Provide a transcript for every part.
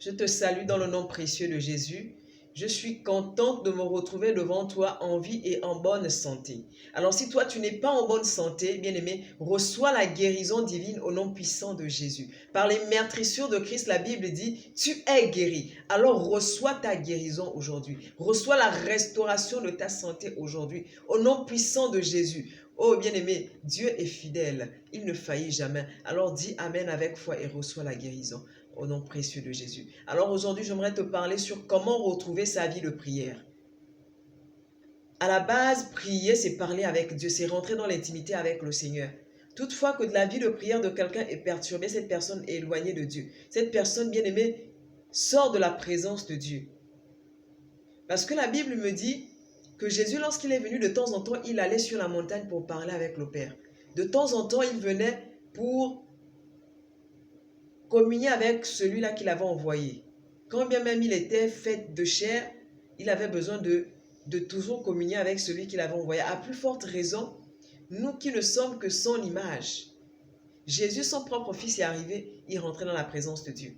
Je te salue dans le nom précieux de Jésus. Je suis contente de me retrouver devant toi en vie et en bonne santé. Alors si toi tu n'es pas en bonne santé, bien-aimé, reçois la guérison divine au nom puissant de Jésus. Par les meurtrissures de Christ, la Bible dit, tu es guéri. Alors reçois ta guérison aujourd'hui. Reçois la restauration de ta santé aujourd'hui au nom puissant de Jésus. Oh bien-aimé, Dieu est fidèle, il ne faillit jamais. Alors dis Amen avec foi et reçois la guérison au nom précieux de Jésus. Alors aujourd'hui, j'aimerais te parler sur comment retrouver sa vie de prière. À la base, prier, c'est parler avec Dieu, c'est rentrer dans l'intimité avec le Seigneur. Toutefois que la vie de prière de quelqu'un est perturbée, cette personne est éloignée de Dieu. Cette personne, bien-aimée, sort de la présence de Dieu. Parce que la Bible me dit que Jésus, lorsqu'il est venu, de temps en temps, il allait sur la montagne pour parler avec le Père. De temps en temps, il venait pour communier avec celui-là qu'il avait envoyé. Quand bien même il était fait de chair, il avait besoin de toujours communier avec celui qu'il avait envoyé. À plus forte raison, nous qui ne sommes que son image. Jésus, son propre fils, est arrivé, il rentrait dans la présence de Dieu.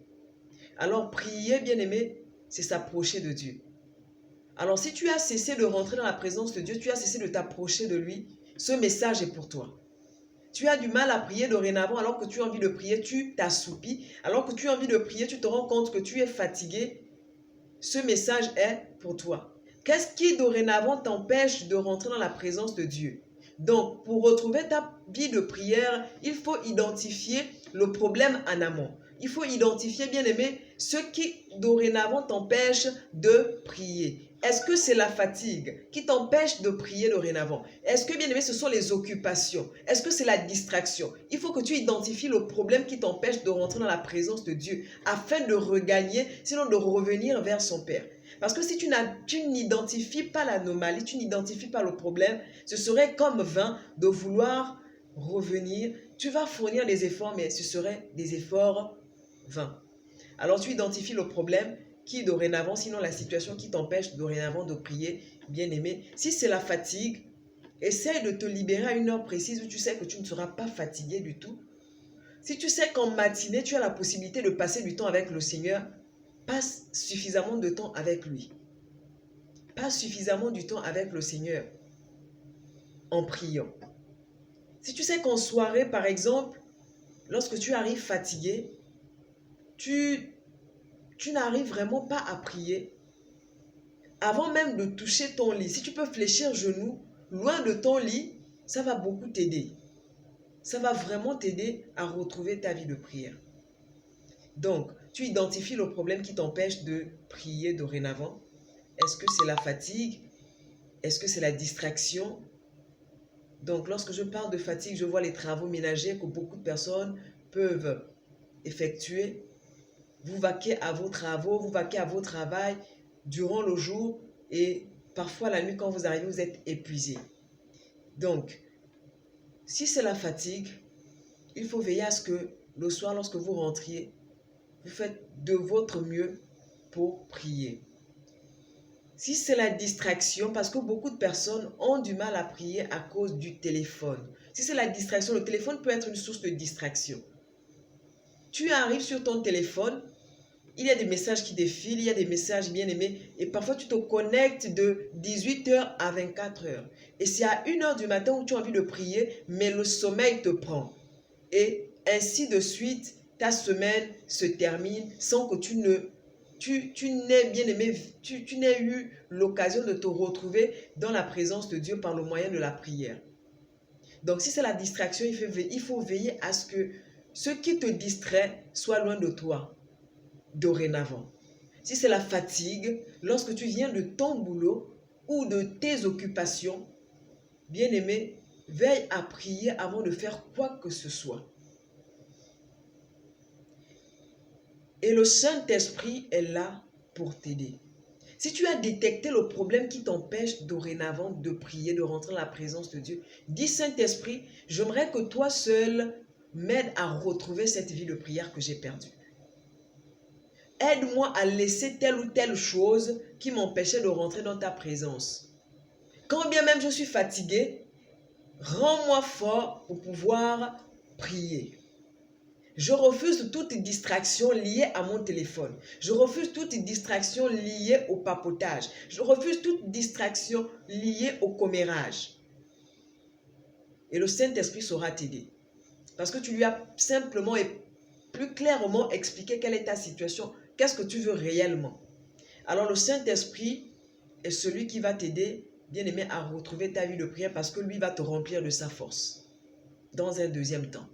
Alors prier, bien-aimé, c'est s'approcher de Dieu. Alors si tu as cessé de rentrer dans la présence de Dieu, tu as cessé de t'approcher de lui, ce message est pour toi. Tu as du mal à prier dorénavant alors que tu as envie de prier, tu t'assoupis. Alors que tu as envie de prier, tu te rends compte que tu es fatigué. Ce message est pour toi. Qu'est-ce qui dorénavant t'empêche de rentrer dans la présence de Dieu? Donc, pour retrouver ta vie de prière, il faut identifier le problème en amont. Il faut identifier, bien aimé, ce qui dorénavant t'empêche de prier. Est-ce que c'est la fatigue qui t'empêche de prier dorénavant? Est-ce que, bien aimé, ce sont les occupations? Est-ce que c'est la distraction? Il faut que tu identifies le problème qui t'empêche de rentrer dans la présence de Dieu afin de regagner, sinon de revenir vers son Père. Parce que si tu n'identifies pas l'anomalie, tu n'identifies pas le problème, ce serait comme vain de vouloir revenir. Tu vas fournir des efforts, mais ce serait des efforts vains. Alors tu identifies le problème qui dorénavant, sinon la situation qui t'empêche dorénavant de prier, bien-aimé. Si c'est la fatigue, essaye de te libérer à une heure précise où tu sais que tu ne seras pas fatigué du tout. Si tu sais qu'en matinée, tu as la possibilité de passer du temps avec le Seigneur, passe suffisamment de temps avec lui. Passe suffisamment du temps avec le Seigneur en priant. Si tu sais qu'en soirée, par exemple, lorsque tu arrives fatigué, tu n'arrives vraiment pas à prier, avant même de toucher ton lit, si tu peux fléchir genou, loin de ton lit, ça va beaucoup t'aider. Ça va vraiment t'aider à retrouver ta vie de prière. Donc, tu identifies le problème qui t'empêche de prier dorénavant. Est-ce que c'est la fatigue? Est-ce que c'est la distraction? Donc, lorsque je parle de fatigue, je vois les travaux ménagers que beaucoup de personnes peuvent effectuer. Vous vaquez à vos travaux, vous vaquez à vos travail durant le jour et parfois la nuit quand vous arrivez, vous êtes épuisé. Donc, si c'est la fatigue, il faut veiller à ce que le soir, lorsque vous rentriez, vous faites de votre mieux pour prier. Si c'est la distraction, parce que beaucoup de personnes ont du mal à prier à cause du téléphone. Si c'est la distraction, le téléphone peut être une source de distraction. Tu arrives sur ton téléphone, il y a des messages qui défilent, il y a des messages bien aimés, et parfois tu te connectes de 18h à 24h. Et c'est à 1h du matin où tu as envie de prier, mais le sommeil te prend. Et ainsi de suite, ta semaine se termine sans que tu n'aies bien aimé, tu n'aies eu l'occasion de te retrouver dans la présence de Dieu par le moyen de la prière. Donc si c'est la distraction, il faut veiller à ce que ce qui te distrait soit loin de toi dorénavant. Si c'est la fatigue, lorsque tu viens de ton boulot ou de tes occupations, bien aimé, veille à prier avant de faire quoi que ce soit. Et le Saint-Esprit est là pour t'aider. Si tu as détecté le problème qui t'empêche dorénavant de prier, de rentrer dans la présence de Dieu, dis Saint-Esprit, j'aimerais que toi seul m'aides à retrouver cette vie de prière que j'ai perdue. Aide-moi à laisser telle ou telle chose qui m'empêchait de rentrer dans ta présence. Quand bien même je suis fatigué, rends-moi fort pour pouvoir prier. Je refuse toute distraction liée à mon téléphone. Je refuse toute distraction liée au papotage. Je refuse toute distraction liée au commérage. Et le Saint-Esprit saura t'aider. Parce que tu lui as simplement et plus clairement expliqué quelle est ta situation. Qu'est-ce que tu veux réellement? Alors le Saint-Esprit est celui qui va t'aider, bien aimé, à retrouver ta vie de prière parce que lui va te remplir de sa force. Dans un deuxième temps.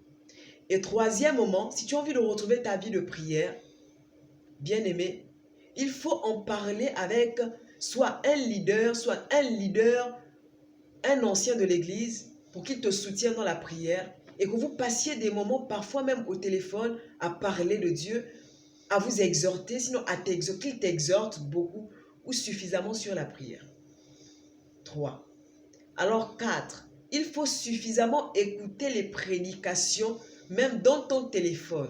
Et troisièmement, si tu as envie de retrouver ta vie de prière, bien aimé, il faut en parler avec soit un ancien de l'église pour qu'il te soutienne dans la prière et que vous passiez des moments, parfois même au téléphone, à parler de Dieu, à vous exhorter, sinon qu'il t'exhorte beaucoup ou suffisamment sur la prière. 3. Alors 4. Il faut suffisamment écouter les prédications, même dans ton téléphone.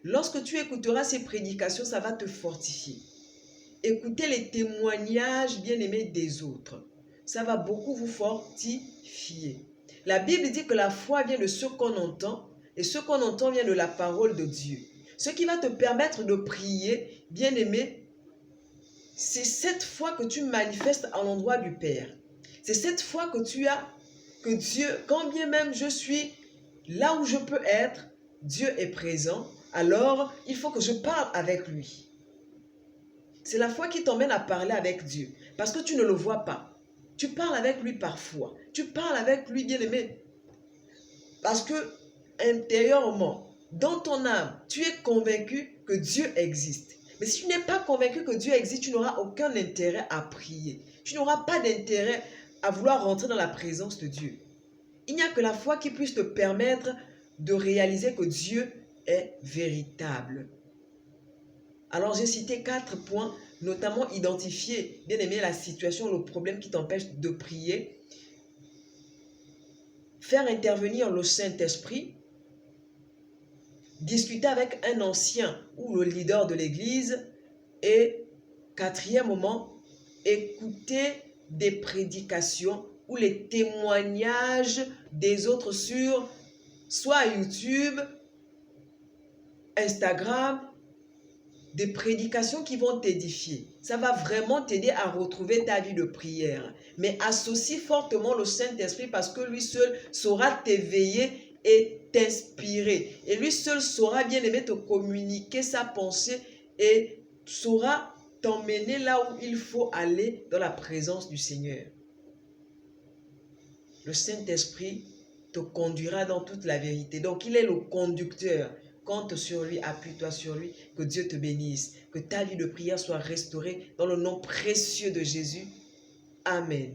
Lorsque tu écouteras ces prédications, ça va te fortifier. Écoutez les témoignages bien-aimés des autres. Ça va beaucoup vous fortifier. La Bible dit que la foi vient de ce qu'on entend et ce qu'on entend vient de la parole de Dieu. Ce qui va te permettre de prier, bien-aimé, c'est cette foi que tu manifestes à l'endroit du Père. C'est cette foi que tu as, que Dieu, quand bien même je suis là où je peux être, Dieu est présent, alors il faut que je parle avec lui. C'est la foi qui t'emmène à parler avec Dieu, parce que tu ne le vois pas. Tu parles avec lui parfois, tu parles avec lui bien-aimé, parce que intérieurement, dans ton âme, tu es convaincu que Dieu existe. Mais si tu n'es pas convaincu que Dieu existe, tu n'auras aucun intérêt à prier. Tu n'auras pas d'intérêt à vouloir rentrer dans la présence de Dieu. Il n'y a que la foi qui puisse te permettre de réaliser que Dieu est véritable. Alors j'ai cité 4 points, notamment identifier, bien aimé, la situation, le problème qui t'empêche de prier, faire intervenir le Saint-Esprit, discuter avec un ancien ou le leader de l'église et 4e, écouter des prédications ou les témoignages des autres sur soit YouTube, Instagram, des prédications qui vont t'édifier. Ça va vraiment t'aider à retrouver ta vie de prière. Mais associe fortement le Saint-Esprit parce que lui seul saura t'éveiller et t'inspirer. Et lui seul saura bien aimer te communiquer sa pensée et saura t'emmener là où il faut aller dans la présence du Seigneur. Le Saint-Esprit te conduira dans toute la vérité. Donc il est le conducteur. Compte sur lui, appuie-toi sur lui, que Dieu te bénisse, que ta vie de prière soit restaurée dans le nom précieux de Jésus. Amen.